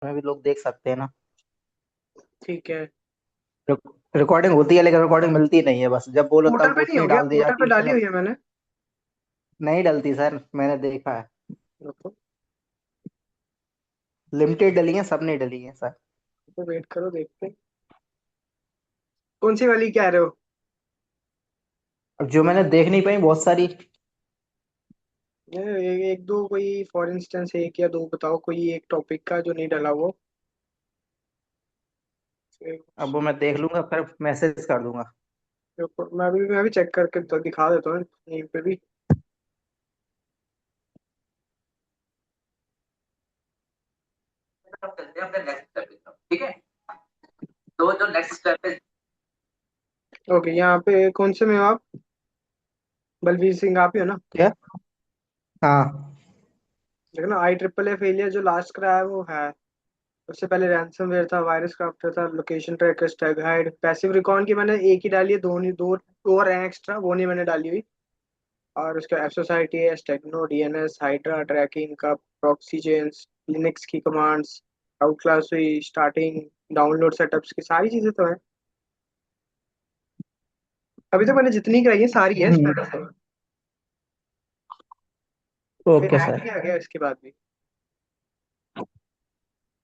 में भी लोग देख सकते हैं ना। ठीक है। रिकॉर्डिंग होती है लेकिन रिकॉर्डिंग मिलती नहीं है, बस जब बोलो पोर्टल तब पे नहीं उतनी हो गया, डाल दी पोर्टल जाती पे है डाली जितने। हुई है मैंने। नहीं डलती सर, मैंने देखा है। रुको, लिमिटेड डली है, सब नहीं डली है सर। तो वेट करो देखते हैं। कौन सी वाली कह रहे हो? अब जो मैंने देख नहीं पाई बहुत सारी। एक दो कोई फॉर इंस्टेंस एक या दो बताओ, कोई एक टॉपिक का जो नहीं डला वो। फिर अब वो मैं देख लूंगा फिर मैसेज कर दूंगा। मैं भी चेक करके तो दिखा देता हूँ यहीं पे भी। अब चलते हैं अपने नेक्स्ट स्टेप की तरफ, ठीक है। तो जो नेक्स्ट स्टेप है। ओके, यहाँ पे कौन से में हो आप? बलवीर सिंह आप ही हो ना? क्या? हाँ। देखो ना, IEEE फेलियर जो लास्ट करा है वो है। उससे पहले रैंसमवेयर था, वायरस क्राफ्टर था, location tracker, Stag hide, passive recon की मैंने एक ही डाली है, दो नहीं, दो और हैं एक्स्ट्रा, वो नहीं मैंने डाली हुई। और उसका एफ सोसाइटी है, स्टेगनो, DNS, हाइड्रा ट्रैकिंग का, प्रॉक्सी चेन्स, लिनक्स की कमांड्स, आउट क्लास हुई, स्टार्टिंग, डाउनलोड सेटअप्स की सारी चीजें तो है। अभी तक मैंने जितनी कराई है सारी है इसमें से। फिर ओके हैक सर। नहीं आ गया इसके बाद भी?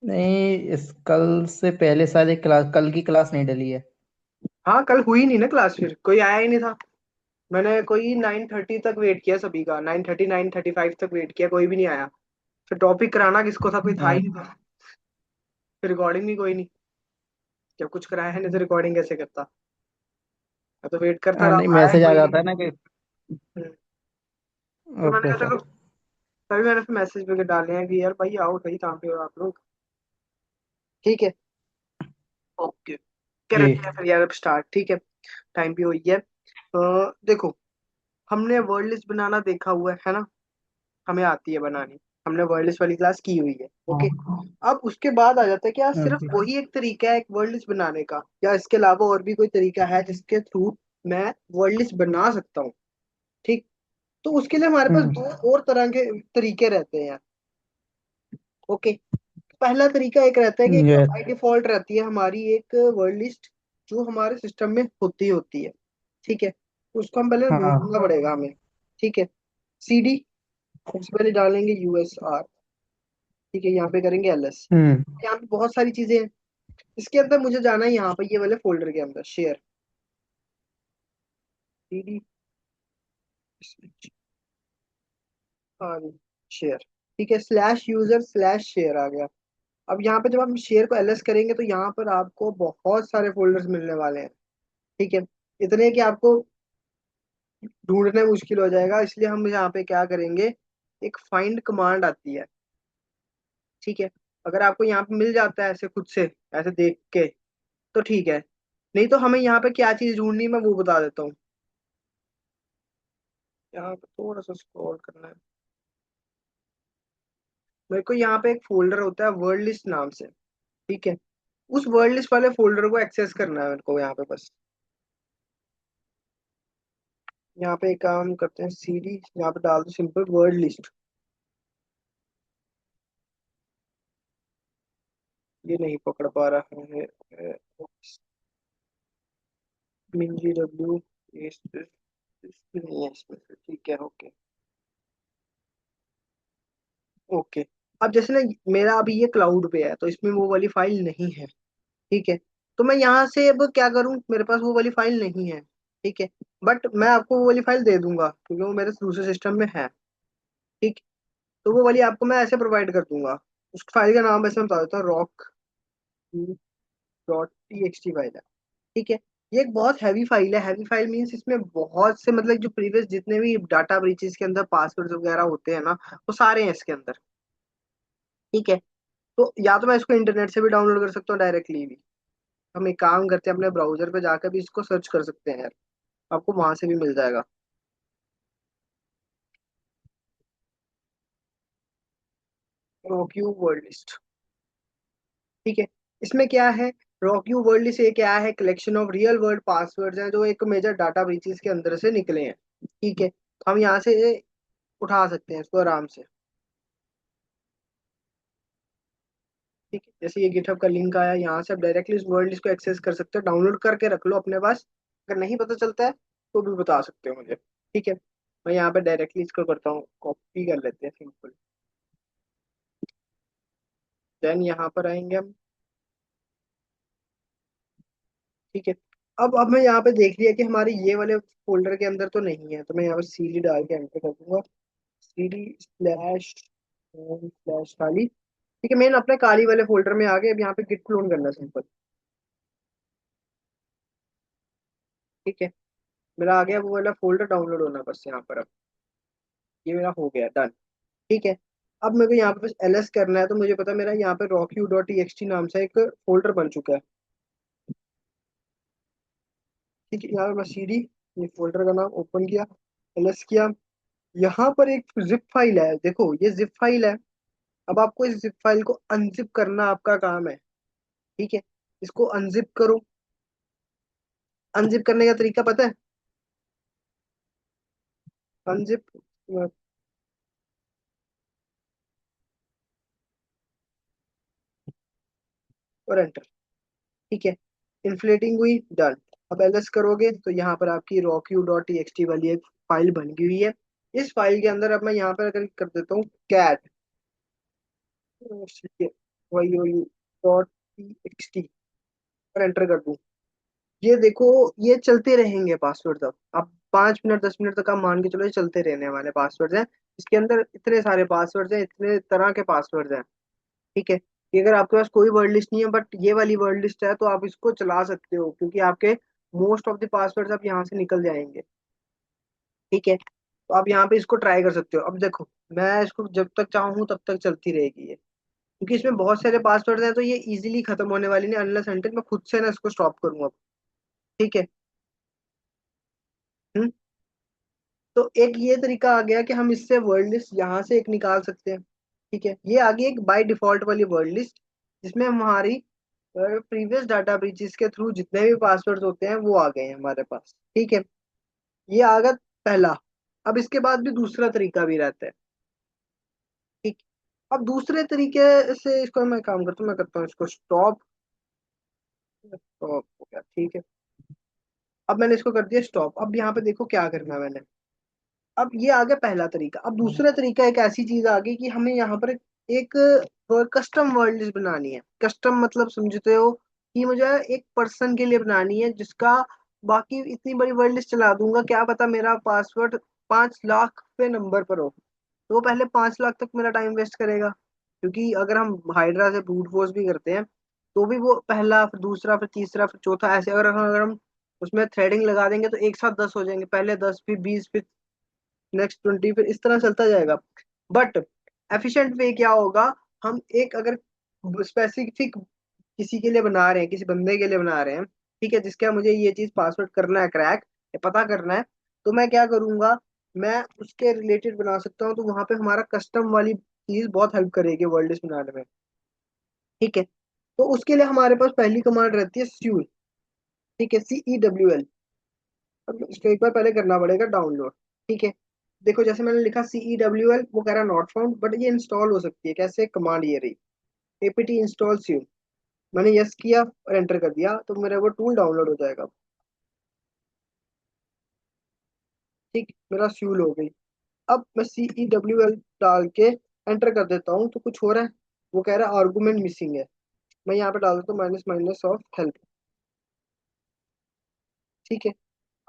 नहीं, इस कल से पहले शायद एक क्लास, कल की क्लास नहीं डली है। हाँ, कल हुई नहीं ना क्लास, फिर कोई आया ही नहीं था। मैंने कोई 9:30 तक वेट किया, सभी का 9:30 9:35 तक वेट किया, कोई भी नहीं आया। फिर टॉपिक कराना किसको था, कोई था ही नहीं हाँ। था। फिर रिकॉर्डिंग भी कोई नहीं। जब कुछ कराया है नहीं तो रिकॉर्डिंग कैसे करता? मैं तो वेट करता नहीं, रहा, आया ही मैसेज आ कोई जाता है नहीं। ना कि। हम्म, तो मैंने ओके कहा चलो, सर। तभी मैंने फिर मैसेज पे डाले हैं कि यार भाई आओ सही, कहाँ पे हो आप लोग? ठीक है। ओके, जी। करते हैं फिर यार अब स्टार्ट, ठीक है। टाइम भी हो गया है। देखो, हमने वर्ड लिस्ट बनाना देखा हुआ है ना? हमें आती है बनानी। हमने वर्ड लिस्ट वाली क्लास की हुई है, ओके। हाँ। अब उसके बाद आ जाता है कि यार सिर्फ ओके। वही एक तरीका है एक वर्ड लिस्ट बनाने का, या इसके अलावा और भी कोई तरीका है जिसके थ्रू मैं वर्ड लिस्ट बना सकता हूँ? ठीक। तो उसके लिए हमारे पास हम्म। दो और तरह के तरीके रहते हैं। ओके। पहला तरीका एक रहता है कि एक तो यस। बाय डिफॉल्ट रहती है हमारी एक वर्ड लिस्ट, जो हमारे सिस्टम में होती होती है। ठीक है। उसको हम पहले हाँ। ढूंढना पड़ेगा हमें। ठीक है। CD, सबसे पहले डालेंगे USR। ठीक है, यहाँ पे करेंगे LS। हम्म। यहाँ पे बहुत सारी चीजें हैं। इसके अंदर मुझे जाना है यहाँ पे ये वाले फोल्डर के अंदर, शेयर, CD, हाँ जी, शेयर। ठीक है, /user/शेयर आ गया। अब यहाँ पे जब हम शेयर को LS करेंगे तो यहाँ पर आपको बहुत सारे फोल्डर्स मिलने वाले हैं। ठीक है। इतने कि आपको ढूंढने मुश्किल हो जाएगा, इसलिए हम यहाँ पे क्या करेंगे, एक फाइंड कमांड आती है। ठीक है। अगर आपको यहाँ पे मिल जाता है ऐसे खुद से, ऐसे देख के, तो ठीक है। नहीं तो हमें यहाँ पे क्या चीज ढूंढनी है मैं वो बता देता हूँ। यहाँ पे थोड़ा सा स्क्रॉल करना है। मेरे को यहाँ पे एक फोल्डर होता है वर्ड लिस्ट नाम से। ठीक है। उस वर्ड लिस्ट वाले फोल्डर को एक्सेस करना है मेरे को यहाँ पे बस। यहाँ पे एक काम करते हैं, CD यहाँ पे डाल दो सिंपल वर्ड लिस्ट। ये नहीं पकड़ पा रहा है। MinGW, ये नहीं है इसमें से, ठीक है, ओके। ओके। अब जैसे ना, मेरा अभी ये क्लाउड पे है तो इसमें वो वाली फाइल नहीं है। ठीक है। तो मैं यहाँ से अब क्या करूँ, मेरे पास वो वाली फाइल नहीं है। ठीक है। बट मैं आपको वो वाली फाइल दे दूंगा क्योंकि वो मेरे दूसरे सिस्टम में है। ठीक। तो वो वाली आपको मैं ऐसे प्रोवाइड कर दूंगा। उस फाइल का नाम वैसे मैं बता देता हूँ, rock.txt फाइल है। ठीक है। ये एक बहुत हैवी फाइल है। हैवी फाइल मीन्स इसमें बहुत से, मतलब जो प्रीवियस जितने भी डाटा ब्रीचेस के अंदर पासवर्ड वगैरह होते हैं ना, वो सारे हैं इसके अंदर। ठीक है। तो या तो मैं इसको इंटरनेट से भी डाउनलोड कर सकता हूँ डायरेक्टली भी। हम एक काम करते हैं, अपने ब्राउजर पे जाकर भी इसको सर्च कर सकते हैं यार, आपको वहां से भी मिल जाएगा। रॉकयू वर्ल्ड लिस्ट। ठीक है। इसमें क्या है, रॉकयू वर्ल्ड लिस्ट ये क्या है, collection of real world passwords हैं जो एक मेजर डाटा ब्रीचेस के अंदर से निकले हैं। ठीक है। तो हम यहाँ से उठा सकते हैं इसको आराम से। ठीक है, जैसे ये गिटहब का लिंक आया, यहाँ से आप डायरेक्टली इस वर्ड लिस्ट को एक्सेस कर सकते हो, डाउनलोड करके रख लो अपने पास। अगर नहीं पता चलता है तो भी बता सकते हो मुझे। ठीक है, मैं यहाँ पे डायरेक्टली इसको करता हूँ, कॉपी कर लेते हैं सिंपल। देन यहाँ पर आएंगे हम। ठीक है, अब मैं यहाँ पे देख लिया कि हमारे ये वाले फोल्डर के अंदर तो नहीं है, तो मैं यहाँ पर सीडी डाल के एंटर कर दूंगा। सीडी स्लैश होम स्लैश खाली। ठीक है, मेन अपने काली वाले फोल्डर में आ गए। अब यहाँ पे गिट क्लोन करना सिंपल। ठीक है, मेरा आ गया वो वाला फोल्डर डाउनलोड होना बस यहाँ पर। अब ये मेरा हो गया डन। ठीक है, अब मेरे को यहाँ पे बस एलएस करना है, तो मुझे पता है मेरा यहाँ पे rockU.txt नाम से एक फोल्डर बन चुका है। ठीक है, यहाँ पे मैं सीडी, ये फोल्डर का नाम ओपन किया, एलएस किया। यहाँ पर एक जिप फाइल है, देखो ये जिप फाइल है। अब आपको इस जिप फाइल को अनजिप करना आपका काम है। ठीक है, इसको अनजिप करो। अनजिप करने का तरीका पता है? अनजिप और एंटर। ठीक है, इन्फ्लेटिंग हुई, डन। अब एलएस करोगे तो यहाँ पर आपकी rockU.txt वाली एक फाइल बन गई हुई है। इस फाइल के अंदर अब मैं यहाँ पर अगर कर देता हूँ कैट, वही वही डॉट टी और एंटर कर दूँ, ये देखो ये चलते रहेंगे पासवर्ड। तब आप 5 मिनट 10 मिनट तक आप मान के चलो ये चलते रहने वाले पासवर्ड हैं। इसके अंदर इतने सारे पासवर्ड हैं, इतने तरह के पासवर्ड हैं। ठीक है, कि अगर आपके पास कोई वर्ड लिस्ट नहीं है बट ये वाली वर्ड लिस्ट है, तो आप इसको चला सकते हो, क्योंकि आपके मोस्ट ऑफ द पासवर्ड्स अब यहाँ से निकल जाएंगे। ठीक है, तो आप यहाँ पे इसको ट्राई कर सकते हो। अब देखो, मैं इसको जब तक चाहूँ तब तक चलती रहेगी ये, क्योंकि इसमें बहुत सारे पासवर्ड हैं, तो ये इजीली खत्म होने वाली नहीं अनलेस अनटिल मैं खुद से ना इसको स्टॉप करूंगा। ठीक है। हम्म। तो एक ये तरीका आ गया कि हम इससे वर्ड लिस्ट यहाँ से एक निकाल सकते हैं। ठीक है, ये आ गई एक बाय डिफॉल्ट वाली वर्ड लिस्ट, जिसमें हमारी प्रीवियस डाटा ब्रीचेस के थ्रू जितने भी पासवर्ड होते हैं वो आ गए हैं हमारे पास। ठीक है, ये आ गया पहला। अब इसके बाद भी दूसरा तरीका भी रहता है। ठीक, अब दूसरे तरीके से इसको मैं काम करता हूँ, मैं करता हूँ इसको स्टॉप। स्टॉप हो गया, ठीक है। अब मैंने इसको कर दिया स्टॉप। अब यहाँ पे देखो क्या करना है मैंने। अब ये आ गया पहला तरीका। अब दूसरा तरीका एक ऐसी चीज आ गई कि हमें यहाँ पर एक कस्टम वर्ड लिस्ट बनानी है। कस्टम मतलब समझते हो कि मुझे एक पर्सन के लिए बनानी है, जिसका बाकी इतनी बड़ी वर्ड लिस्ट चला दूंगा, क्या पता मेरा पासवर्ड 5 लाख पे नंबर पर हो, तो वो पहले 5 लाख तक मेरा टाइम वेस्ट करेगा। क्योंकि अगर हम हाइड्रा से ब्रूट फोर्स भी करते हैं, तो भी वो पहला फिर दूसरा फिर तीसरा फिर चौथा ऐसे, अगर हम उसमें थ्रेडिंग लगा देंगे तो एक साथ 10 हो जाएंगे, पहले 10 फिर 20 फिर नेक्स्ट 20, फिर इस तरह चलता जाएगा। बट एफिशिएंट वे क्या होगा, हम एक अगर स्पेसिफिक किसी के लिए बना रहे हैं, किसी बंदे के लिए बना रहे हैं, ठीक है, जिसका मुझे ये चीज पासवर्ड करना है क्रैक, या पता करना है, तो मैं क्या करूंगा, मैं उसके रिलेटेड बना सकता हूँ, तो वहां पे हमारा कस्टम वाली चीज बहुत हेल्प करेगी वर्ल्ड लिस्ट बनाने में। ठीक है, तो उसके लिए हमारे पास पहली कमांड रहती है स्यूल। ठीक है, CEWL। अब इसको एक बार पहले करना पड़ेगा डाउनलोड। ठीक है, देखो जैसे मैंने लिखा CEWL, वो कह रहा नॉट फाउंड, बट ये इंस्टॉल हो सकती है कैसे, कमांड ये रही apt इंस्टॉल स्यूल। मैंने यस किया और एंटर कर दिया, तो मेरा वो टूल डाउनलोड हो जाएगा। ठीक, मेरा स्यूल हो गई। अब मैं CEWL डाल के एंटर कर देता हूँ, तो कुछ हो रहा है, वो कह रहा है आर्गुमेंट मिसिंग है। मैं यहाँ पे डाल देता हूँ माइनस माइनस ऑफ हेल्प। ठीक है,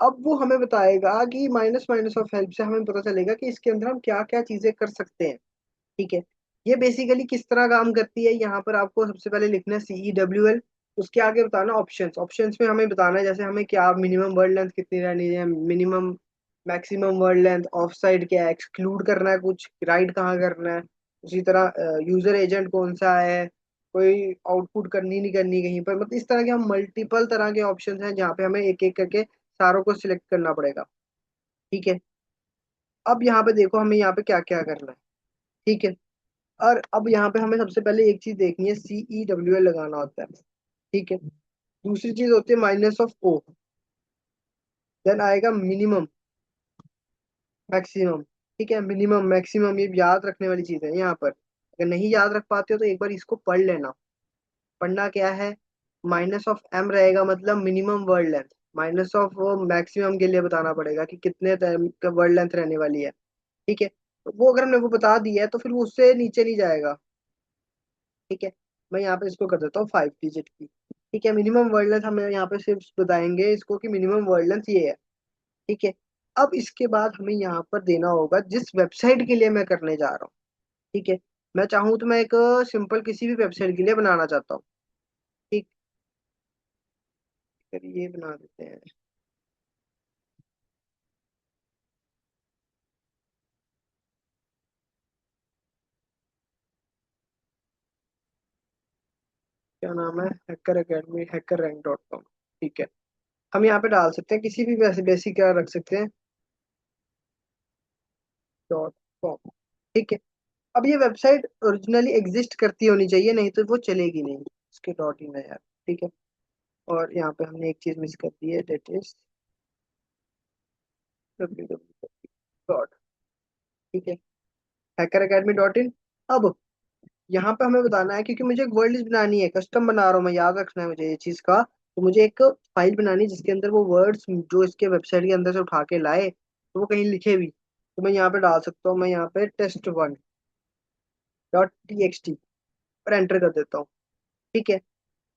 अब वो हमें बताएगा कि माइनस माइनस ऑफ हेल्प से हमें पता चलेगा कि इसके अंदर हम क्या क्या चीजें कर सकते हैं। ठीक है, ये बेसिकली किस तरह काम करती है, यहाँ पर आपको सबसे पहले लिखना है CEWL। उसके आगे बताना ऑप्शंस। ऑप्शंस में हमें बताना है जैसे हमें क्या मिनिमम वर्ड लेंथ कितनी रहनी है, minimum maximum word length, of side क्या है, एक्सक्लूड करना है कुछ, राइट कहाँ करना है। उसी तरह यूजर एजेंट कौन सा है, कोई आउटपुट करनी नहीं करनी कहीं पर, मतलब इस तरह के हम मल्टीपल तरह के ऑप्शंस हैं जहाँ पे हमें एक एक करके सारों को सिलेक्ट करना पड़ेगा। ठीक है, अब यहाँ पे देखो हमें यहाँ पे क्या क्या करना है। ठीक है, और अब यहाँ पे हमें सबसे पहले एक चीज देखनी है, CEWL लगाना होता है। ठीक है, दूसरी चीज होती है माइनस ऑफ ओ, देन आएगा मिनिमम मैक्सिमम। ठीक है, मिनिमम मैक्सिमम ये याद रखने वाली चीज है यहाँ पर, अगर नहीं याद रख पाते हो तो एक बार इसको पढ़ लेना। पढ़ना क्या है, माइनस ऑफ एम रहेगा, मतलब minimum word length, minus of वो मैक्सिमम के लिए बताना पड़ेगा कि कितने वर्ड लेंथ रहने वाली है। ठीक है, तो वो अगर हमने वो बता दिया है तो फिर वो उससे नीचे नहीं जाएगा। ठीक है, मैं यहाँ पे इसको कर देता हूँ 5 डिजिट की। ठीक है, मिनिमम वर्ड लेंथ हमें यहाँ पे सिर्फ बताएंगे इसको कि मिनिमम वर्ड लेंथ ये है। ठीक है, अब इसके बाद हमें यहाँ पर देना होगा जिस वेबसाइट के लिए मैं करने जा रहा हूँ। ठीक है, मैं चाहूँ तो मैं एक सिंपल किसी भी वेबसाइट के लिए बनाना चाहता हूँ। ठीक है, ये बना देते हैं। क्या नाम है, hacker academy, hacker rank dot com. ठीक है, हम यहाँ पे डाल सकते हैं किसी भी वैसे बेसिक क्या रख सकते हैं, डॉट कॉम। ठीक है, अब ये वेबसाइट ओरिजिनली एग्जिस्ट करती होनी चाहिए, नहीं तो वो चलेगी नहीं, इसके डॉट इन है यार। ठीक है, और यहाँ पे हमने एक चीज मिस कर दी है, डेट इज डॉट। ठीक है, हैकर अकेडमी डॉट इन। अब यहाँ पे हमें बताना है, क्योंकि मुझे एक वर्ड लिस्ट बनानी है, कस्टम बना रहा हूँ मैं, याद रखना है मुझे ये चीज का। तो मुझे एक फाइल बनानी है जिसके अंदर वो वर्ड्स जो इसके वेबसाइट के अंदर से उठा के लाए तो वो कहीं लिखे भी, तो मैं यहाँ पे डाल सकता हूँ, मैं यहाँ पे test1.txt पर एंटर कर देता हूँ। ठीक है,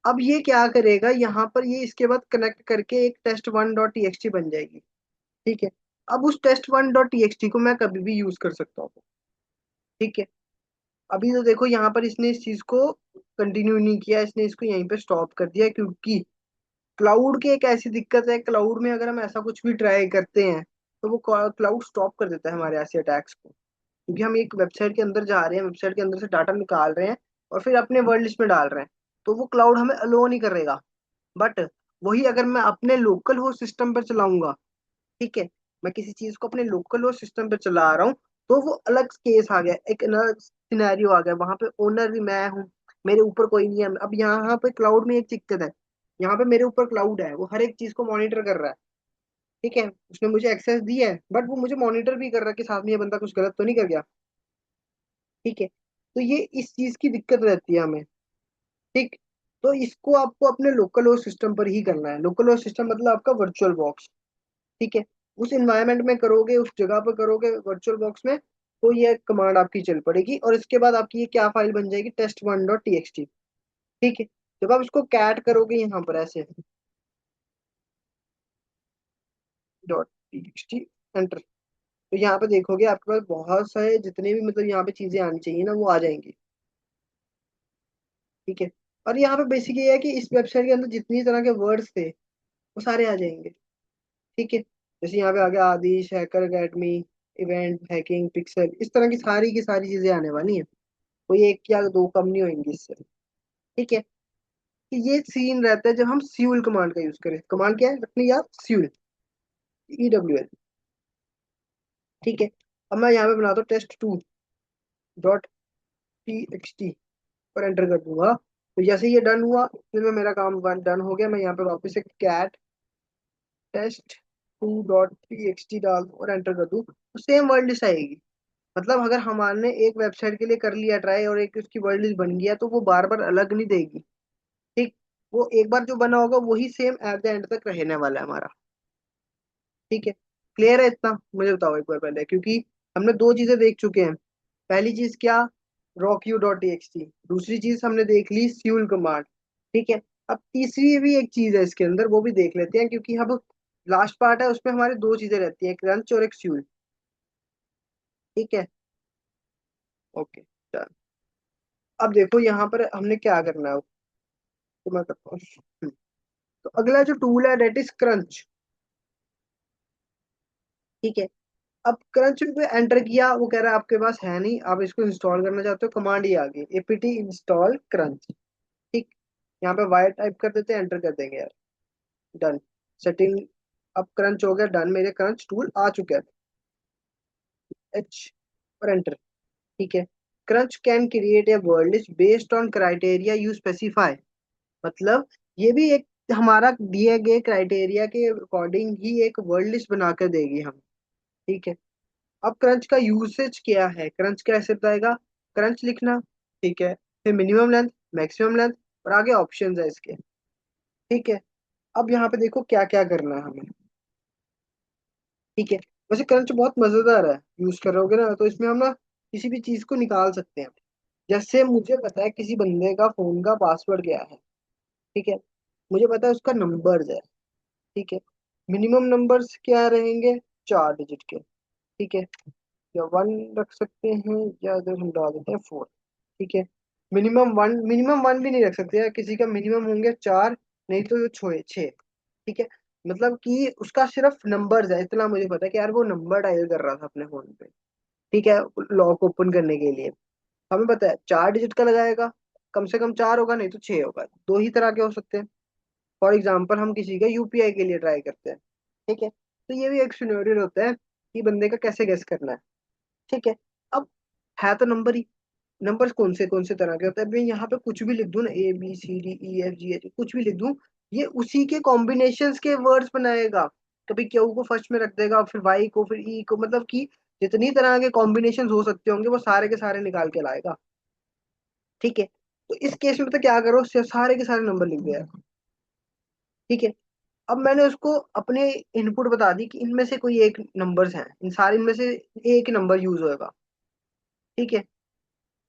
अब ये क्या करेगा यहाँ पर, ये इसके बाद कनेक्ट करके एक test1.txt बन जाएगी। ठीक है, अब उस test1.txt को मैं कभी भी यूज कर सकता हूँ। ठीक है, अभी तो देखो यहाँ पर इसने इस चीज को कंटिन्यू नहीं किया, इसने इसको यहीं पे स्टॉप कर दिया, क्योंकि क्लाउड की एक ऐसी दिक्कत है, क्लाउड में अगर हम ऐसा कुछ भी ट्राई करते हैं तो वो क्लाउड स्टॉप कर देता है हमारे ऐसे अटैक्स को, क्योंकि हम एक वेबसाइट के अंदर जा रहे हैं, वेबसाइट के अंदर से डाटा निकाल रहे हैं और फिर अपने वर्ल्ड लिस्ट में डाल रहे हैं, तो वो क्लाउड हमें अलो नहीं करेगा। बट वही अगर मैं अपने लोकल होस्ट सिस्टम पर चलाऊंगा, ठीक है, मैं किसी चीज को अपने लोकल होस्ट सिस्टम पे चला रहा हूँ, तो वो अलग केस आ गया, एक अलग सिनेरियो आ गया, वहां पे ओनर भी मैं हूँ, मेरे ऊपर कोई नहीं है। अब यहाँ पे क्लाउड में एक दिक्कत है, यहाँ पे मेरे ऊपर क्लाउड है, वो हर एक चीज को मॉनिटर कर रहा है। ठीक है, उसने मुझे एक्सेस दी है, बट वो मुझे मॉनिटर भी कर रहा है कि साथ में ये बंदा कुछ गलत तो नहीं कर गया। ठीक है, तो ये इस चीज की दिक्कत रहती है हमें। ठीक, तो इसको आपको अपने लोकल होस्ट सिस्टम पर ही करना है, लोकल होस्ट सिस्टम मतलब आपका वर्चुअल बॉक्स। ठीक है, उस एनवायरनमेंट में करोगे, उस जगह पर करोगे वर्चुअल बॉक्स में, तो ये कमांड आपकी चल पड़ेगी और इसके बाद आपकी ये क्या फाइल बन जाएगी, test1.txt। ठीक है, जब आप इसको कैट करोगे यहाँ पर ऐसे .txt एंटर, तो यहाँ पे देखोगे आपके पास बहुत सारे जितने भी मतलब यहाँ पे चीजें आनी चाहिए ना वो आ जाएंगी। ठीक है, और यहाँ पे बेसिक ये है कि इस वेबसाइट के अंदर जितनी तरह के वर्ड्स थे वो सारे आ जाएंगे। ठीक है, जैसे यहाँ पे आ गया Aadish, hacker academy, event, hacking, pixel, इस तरह की सारी चीजें आने वाली हैं, कोई एक या दो कम नहीं होंगी इससे। ठीक है, तो ये सीन रहता है जब हम स्यूल कमांड का यूज करें। कमांड क्या है रखनी यार, स्यूल, EWL। ठीक है, अब मैं यहाँ पे बनाता हूँ test2.txt पर एंटर कर दूंगा, तो जैसे ये डन हुआ फिर मैं मेरा काम डन हो गया, मैं यहाँ पे वापस से कैट test2.txt डाल दूं और एंटर कर दूं, तो सेम वर्ड लिस्ट आएगी। मतलब अगर हमारे एक वेबसाइट के लिए कर लिया ट्राई और एक उसकी वर्ड लिस्ट बन गया तो वो बार बार अलग नहीं देगी। ठीक, वो एक बार जो बना होगा वही सेम एट द एंड तक रहने वाला है हमारा। ठीक है, क्लियर है इतना, मुझे बताओ एक बार पहले, क्योंकि हमने दो चीजें देख चुके हैं। पहली चीज क्या, rockU.txt, दूसरी चीज हमने देख ली स्यूल कमांड। ठीक है, अब तीसरी भी एक चीज है इसके अंदर, वो भी देख लेते हैं, क्योंकि अब लास्ट पार्ट है उसमें हमारी दो चीजें रहती हैं, एक रंच और एक स्यूल। ठीक है, ओके, चल। अब देखो यहाँ पर हमने क्या करना है, तो मैं करता हूँ। तो अगला जो टूल है डेट इज क्रंच। ठीक है, अब क्रंच पे एंटर किया, वो कह रहा है आपके पास है नहीं, आप इसको इंस्टॉल करना चाहते हो, कमांड ही आ गई, apt इंस्टॉल क्रंच। ठीक, यहाँ पे वाई टाइप कर देते हैं, एंटर कर देंगे यार, डन, सेटिंग। अब क्रंच हो गया डन, मेरे क्रंच टूल आ चुके हैं, एच और एंटर। ठीक है, crunch can create a word list based on criteria you specify, मतलब ये भी एक हमारा दिए गए क्राइटेरिया के अकॉर्डिंग ही एक वर्ड लिस्ट बनाकर देगी हम। ठीक है, अब क्रंच का यूसेज क्या है, क्रंच कैसे बताएगा, क्रंच लिखना। ठीक है, फिर मिनिमम लेंथ, मैक्सिमम लेंथ, और आगे ऑप्शंस है इसके। ठीक है। अब यहाँ पे देखो क्या क्या करना है हमें। ठीक है। वैसे क्रंच बहुत मजेदार है, यूज करोगे ना तो इसमें हम ना किसी भी चीज को निकाल सकते हैं। जैसे मुझे पता है किसी बंदे का फोन का पासवर्ड क्या है। ठीक है। मुझे पता है उसका नंबर्स है। ठीक है। मिनिमम नंबर्स क्या रहेंगे, 4 डिजिट के। ठीक है। या 1 रख सकते हैं, या इधर हम डाल देते हैं 4। ठीक है। मिनिमम वन भी नहीं रख सकते यार, किसी का मिनिमम होंगे 4, नहीं तो 6 6। ठीक है। मतलब कि उसका सिर्फ नंबर्स है, इतना मुझे पता है कि यार वो नंबर डायल कर रहा था अपने फोन पे। ठीक है। लॉक ओपन करने के लिए हमें पता है 4 डिजिट का लगाएगा। कम से कम 4 होगा, नहीं तो 6 होगा। दो ही तरह के हो सकते हैं। फॉर एग्जाम्पल हम किसी का यूपीआई के लिए ट्राई करते हैं। ठीक है। तो ये भी एक सिनेरियो होता है कि बंदे का कैसे गेस करना है। ठीक है। अब है तो नंबर ही। नंबर्स कौन से तरह के होते हैं, मैं यहाँ पे कुछ भी लिख दूं ना, ABCDEFGH कुछ भी लिख दूं, ये उसी के कॉम्बिनेशंस के वर्ड्स बनाएगा। कभी क्यू को फर्स्ट में रख देगा, फिर वाई को, फिर ई को, मतलब कि जितनी तरह के कॉम्बिनेशन हो सकते होंगे वो सारे के सारे निकाल के लाएगा। ठीक है। तो इस केस में तो क्या करो, सारे के सारे नंबर लिख दिया। ठीक है। अब मैंने उसको अपने इनपुट बता दी कि इनमें से कोई एक नंबर्स हैं, इन सारे इनमें से एक नंबर यूज होएगा। ठीक है।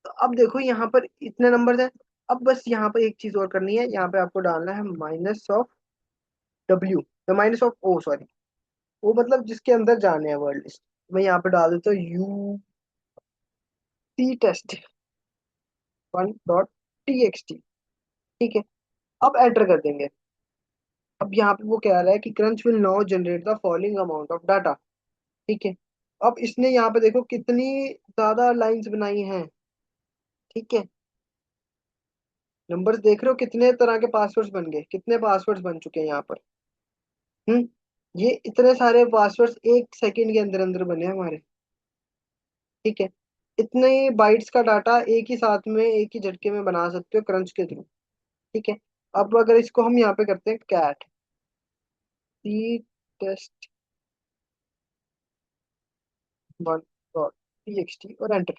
तो अब देखो यहाँ पर इतने नंबर हैं। अब बस यहाँ पर एक चीज और करनी है, यहाँ पे आपको डालना है -W, minus of oh sorry, वो मतलब जिसके अंदर जाने हैं वर्ड लिस्ट। मैं यहाँ पे डाल देता हूँ UCTest1.txt। ठीक है। अब एंटर कर देंगे। अब यहाँ पे वो कह रहा है कि crunch will now generate the following amount of data. ठीक है। अब इसने यहाँ पे देखो कितनी ज्यादा लाइंस बनाई हैं। ठीक है। नंबर्स देख रहे हो, कितने तरह के पासवर्ड्स बन गए, कितने पासवर्ड्स बन चुके हैं यहाँ पर। हम्म। ये इतने सारे पासवर्ड्स 1 सेकंड के अंदर अंदर बने हैं हमारे। ठीक है। इतने बाइट्स का डाटा एक ही साथ में, एक ही झटके में बना सकते हो क्रंच के थ्रू। ठीक है। अब अगर इसको हम यहाँ पे करते हैं कैट सी टेस्ट 1.txt और एंटर।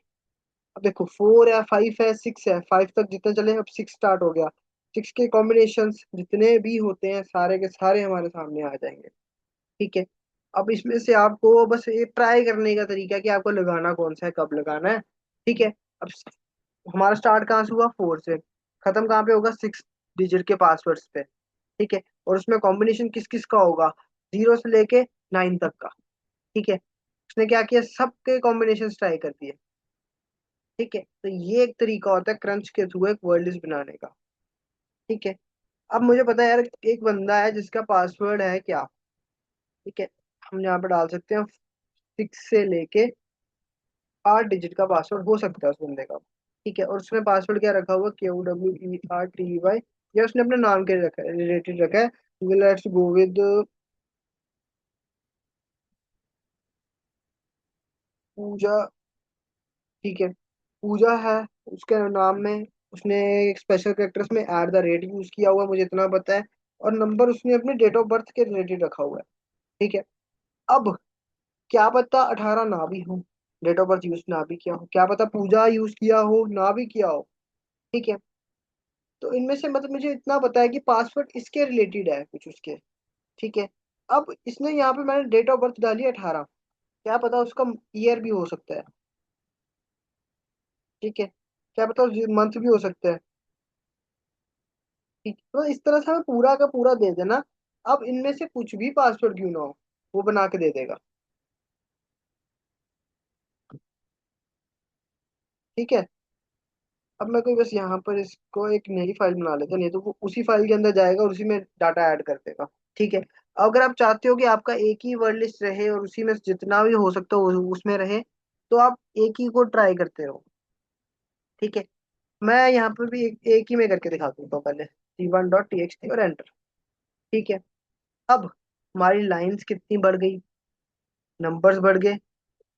अब देखो 4 है, 5 है, 6 है, 5 तक जितने चले अब 6 स्टार्ट हो गया। 6 के कॉम्बिनेशन जितने भी होते हैं सारे के सारे हमारे सामने आ जाएंगे। ठीक है। अब इसमें से आपको बस ये ट्राई करने का तरीका है कि आपको लगाना कौन सा है, कब लगाना है। ठीक है। अब हमारा स्टार्ट कहाँ से हुआ, 4 से। खत्म कहाँ पे होगा, 6 डिजिट के पासवर्ड्स पे। ठीक है। और उसमें कॉम्बिनेशन किस किस का होगा, 0 से लेके 9 तक का। ठीक है। उसने क्या किया, सबके कॉम्बिनेशन ट्राई कर दिए। ठीक है। तो ये एक तरीका होता है क्रंच के थ्रू एक वर्ड लिस्ट बनाने का। ठीक है। अब मुझे पता है यार एक बंदा है जिसका पासवर्ड है क्या। ठीक है। हम यहाँ पे डाल सकते हैं 6 से लेके 8 डिजिट का पासवर्ड हो सकता है उस बंदे का। ठीक है। और उसने पासवर्ड क्या रखा हुआ, QWERTY, या उसने अपने नाम के रखा है, रिलेटेड रखा है। लेट्स गो विद पूजा। ठीक है। पूजा है उसके नाम में। उसने एक स्पेशल कैरेक्टर्स में @ यूज किया हुआ है, मुझे इतना पता है। और नंबर उसने अपने डेट ऑफ बर्थ के रिलेटेड रखा हुआ है। ठीक है। अब क्या पता 18 ना भी हो, डेट ऑफ बर्थ यूज ना भी किया हो, क्या पता पूजा यूज किया हो ना भी किया हो। ठीक है। तो इनमें से मतलब मुझे इतना पता है कि पासवर्ड इसके रिलेटेड है कुछ उसके। ठीक है। अब इसने यहाँ पे मैंने डेट ऑफ बर्थ डाली 18, क्या पता उसका ईयर भी हो सकता है। ठीक है। क्या पता मंथ भी हो सकता है। ठीक, तो इस तरह से हमें पूरा का पूरा दे देना। अब इनमें से कुछ भी पासवर्ड क्यों ना हो, वो बना के दे देगा। ठीक है। अब मैं कोई बस यहाँ पर इसको एक नई फाइल बना लेता, नहीं तो वो उसी फाइल के अंदर जाएगा और उसी में डाटा ऐड कर देगा। ठीक है। अगर आप चाहते हो कि आपका एक ही वर्ड लिस्ट रहे और उसी में जितना भी हो सकता हो उसमें रहे, तो आप एक ही को ट्राई करते रहो। ठीक है। मैं यहाँ पर भी एक ही में करके दिखा दूंगा पहले, C1.txt और एंटर। ठीक है। अब हमारी लाइंस कितनी बढ़ गई, नंबर्स बढ़ गए।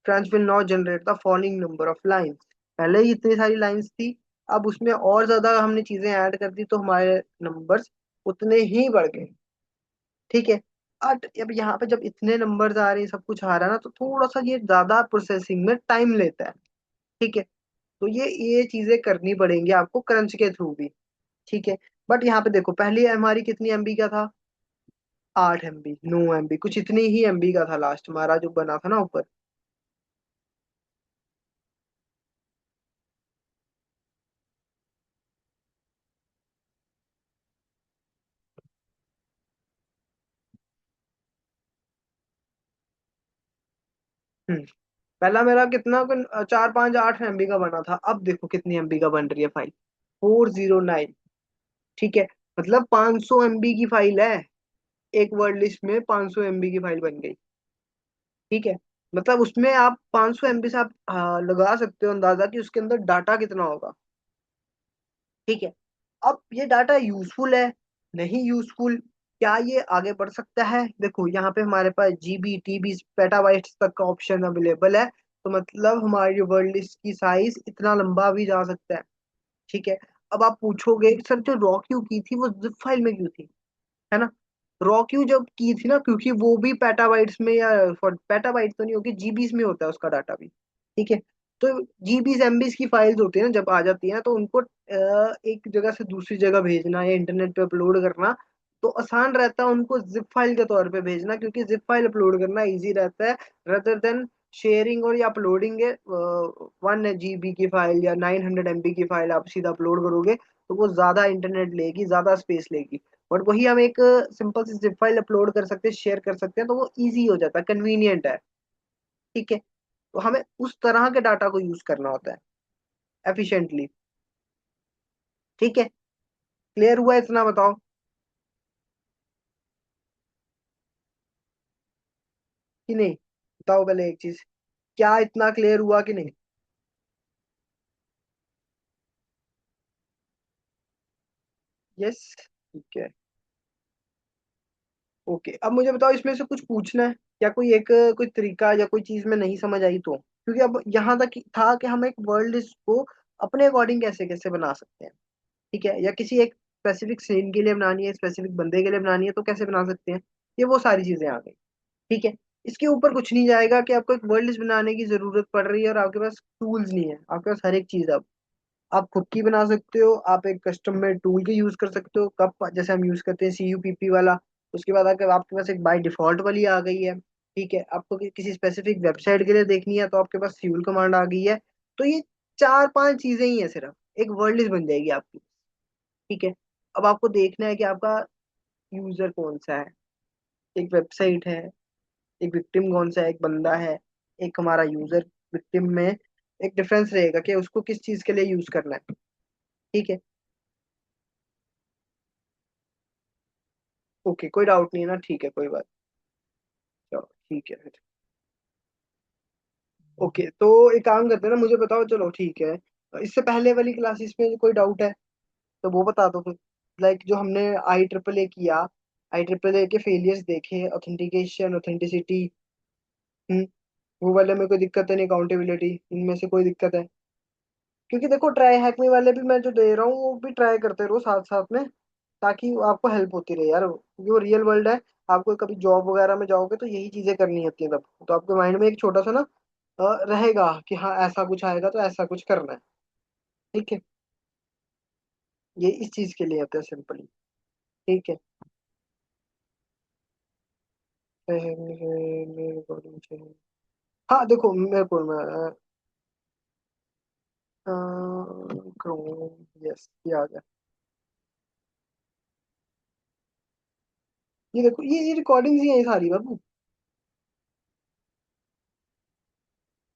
Crunch will not generate the following number of lines. पहले ही इतनी सारी लाइंस थी, अब उसमें और ज्यादा हमने चीजें ऐड कर दी तो हमारे नंबर्स उतने ही बढ़ गए। ठीक है। अब यहाँ पे जब इतने नंबर्स आ रहे हैं, सब कुछ आ रहा है ना, तो थोड़ा सा ये ज्यादा प्रोसेसिंग में टाइम लेता है। ठीक है। तो ये चीजें करनी पड़ेंगी आपको क्रंच के थ्रू भी। ठीक है। बट यहाँ पे देखो, पहली हमारी कितनी एमबी का था? 8 एमबी, 9 एमबी, कुछ इतनी ही एमबी का था लास्ट हमारा जो बना था ना ऊपर। हम्म। पहला मेरा कितना 4 5 8 एमबी का बना था, अब देखो कितनी एमबी का बन रही है फाइल। 409। ठीक है। मतलब 500 एमबी की फाइल है। एक वर्ड लिस्ट में 500 एमबी की फाइल बन गई। ठीक है। मतलब उसमें आप 500 एमबी से आप लगा सकते हो अंदाजा कि उसके अंदर डाटा कितना होगा। ठीक है। अब ये डाटा यूजफुल है, नहीं यूजफुल, क्या ये आगे बढ़ सकता है? देखो यहाँ पे हमारे पास जीबी टीबी पेटाबाइट्स तक का ऑप्शन अवेलेबल है, तो मतलब हमारी वर्ल्ड लिस्ट की साइज इतना लंबा भी जा सकता है। ठीक है। अब आप पूछोगे सर जो रॉ क्यू की थी वो जिप फाइल में क्यों थी, है ना? रॉ क्यू जब की थी ना, क्योंकि वो भी पेटाबाइट्स में, या पेटाबाइट तो नहीं होगी, जीबीज में होता है उसका डाटा भी। ठीक है। तो जीबीज एमबीज की फाइल्स होती है ना, जब आ जाती है ना, तो उनको एक जगह से दूसरी जगह भेजना या इंटरनेट पे अपलोड करना तो आसान रहता है उनको जिप फाइल के तौर पे भेजना, क्योंकि जिप फाइल अपलोड करना इजी रहता है रदर देन शेयरिंग और या अपलोडिंग है। 1 जीबी की फाइल या 900 एमबी की फाइल आप सीधा अपलोड करोगे तो वो ज्यादा इंटरनेट लेगी, ज्यादा स्पेस लेगी। बट वही हम एक सिंपल सी जिप फाइल अपलोड कर सकते हैं, शेयर कर सकते हैं, तो वो इजी हो जाता है, कन्वीनियंट है। ठीक है। तो हमें उस तरह के डाटा को यूज करना होता है एफिशिएंटली। ठीक है। क्लियर हुआ इतना बताओ? कि नहीं? बताओ पहले एक चीज, क्या इतना क्लियर हुआ कि नहीं? यस। ठीक है। ओके, अब मुझे बताओ इसमें से कुछ पूछना है या कोई एक कोई तरीका या कोई चीज में नहीं समझ आई तो? क्योंकि अब यहाँ तक था कि हम एक वर्ल्ड लिस्ट को अपने अकॉर्डिंग कैसे कैसे बना सकते हैं। ठीक है। या किसी एक स्पेसिफिक सीन के लिए बनानी है, स्पेसिफिक बंदे के लिए बनानी है, तो कैसे बना सकते हैं? ये वो सारी चीजें आ गई। ठीक है। इसके ऊपर कुछ नहीं जाएगा कि आपको एक वर्ल्ड लिस्ट बनाने की जरूरत पड़ रही है और आपके पास टूल्स नहीं है, आपके पास हर एक चीज है। आप खुद की बना सकते हो, आप एक कस्टम में टूल के यूज कर सकते हो, कब जैसे हम यूज करते हैं CUPP वाला। उसके बाद अगर आपके पास एक बाय डिफॉल्ट वाली आ गई है। ठीक है। आपको किसी स्पेसिफिक वेबसाइट के लिए देखनी है तो आपके पास फ्यूल कमांड आ गई है। तो ये 4 5 चीजें ही है, सिर्फ एक वर्ल्ड लिस्ट बन जाएगी आपकी। ठीक है। अब आपको देखना है कि आपका यूजर कौन सा है, एक वेबसाइट है, एक विक्टिम कौन सा है, एक बंदा है, एक हमारा यूजर। विक्टिम में एक डिफरेंस रहेगा कि उसको किस चीज के लिए यूज करना है। ठीक है। ओके, कोई डाउट नहीं है ना? ठीक है, कोई बात। चलो ठीक है फिर। ओके, तो एक काम करते हैं ना, मुझे बताओ, चलो ठीक है। इससे पहले वाली क्लासेस में कोई डाउट है तो वो बता दो फिर। लाइक जो हमने IEEE किया, IEEE के फेलियर्स देखे, ऑथेंटिकेशन, ऑथेंटिसिटी। हम्म। वो वाले में कोई दिक्कत है नहीं, अकाउंटेबिलिटी, इनमें से कोई दिक्कत है? क्योंकि देखो ट्राई हैक में वाले भी मैं जो दे रहा हूँ वो भी ट्राई करते रहो साथ साथ में, ताकि आपको हेल्प होती रहे यार, क्योंकि वो रियल वर्ल्ड है। आपको कभी जॉब वगैरह में जाओगे तो यही चीजें करनी होती है तब, तो आपके माइंड में एक छोटा सा ना रहेगा कि हाँ ऐसा कुछ आएगा तो ऐसा कुछ करना है। ठीक है। ये इस चीज के लिए होता है सिंपली। ठीक है। हाँ देखो मेरे को मैं यस, ये आ गया। ये देखो ये रिकॉर्डिंग्स ही है ये सारी बाबू।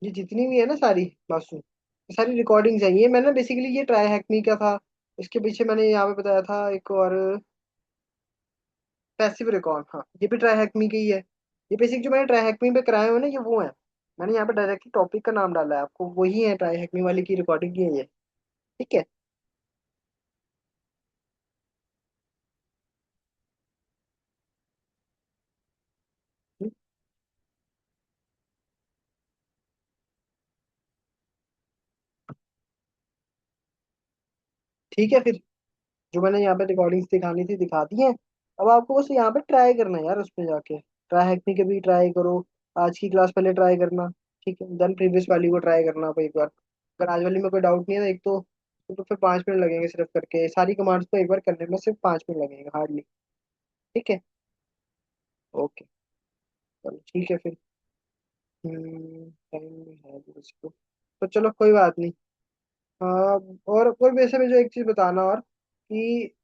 ये जितनी भी है ना सारी बासु, ये सारी रिकॉर्डिंग्स हैं। ये मैंने बेसिकली ये ट्राई हैक का था। इसके पीछे मैंने यहाँ पे बताया था एक और, पैसिव रिकॉर्ड, हाँ ये भी ट्राई हैकमी का ही है। ये बेसिक जो मैंने ट्राई हैकमी पे कराए हुए ना ये वो है। मैंने यहाँ पे डायरेक्टली टॉपिक का नाम डाला है, आपको वही है, ट्राई हैकमी वाली की रिकॉर्डिंग की है ये। ठीक है। ठीक है फिर, जो मैंने यहाँ पे रिकॉर्डिंग्स दिखानी थी दिखा दी है। अब आपको बस यहाँ पे ट्राई करना है यार, उसमें जाके ट्राई हैकमी के भी ट्राई करो। आज की क्लास पहले ट्राई करना। ठीक है, देन प्रीवियस वाली को ट्राई करना आप एक बार। अगर आज वाली में कोई डाउट नहीं है ना, एक तो तो फिर 5 मिनट लगेंगे सिर्फ करके, सारी कमांड्स को एक बार करने में सिर्फ 5 मिनट लगेंगे हार्डली। ठीक है। ओके। चलो ठीक है फिर। टाइम है अभी इसको, तो चलो कोई बात नहीं। हाँ। और कोई वैसे मुझे एक चीज बताना और कि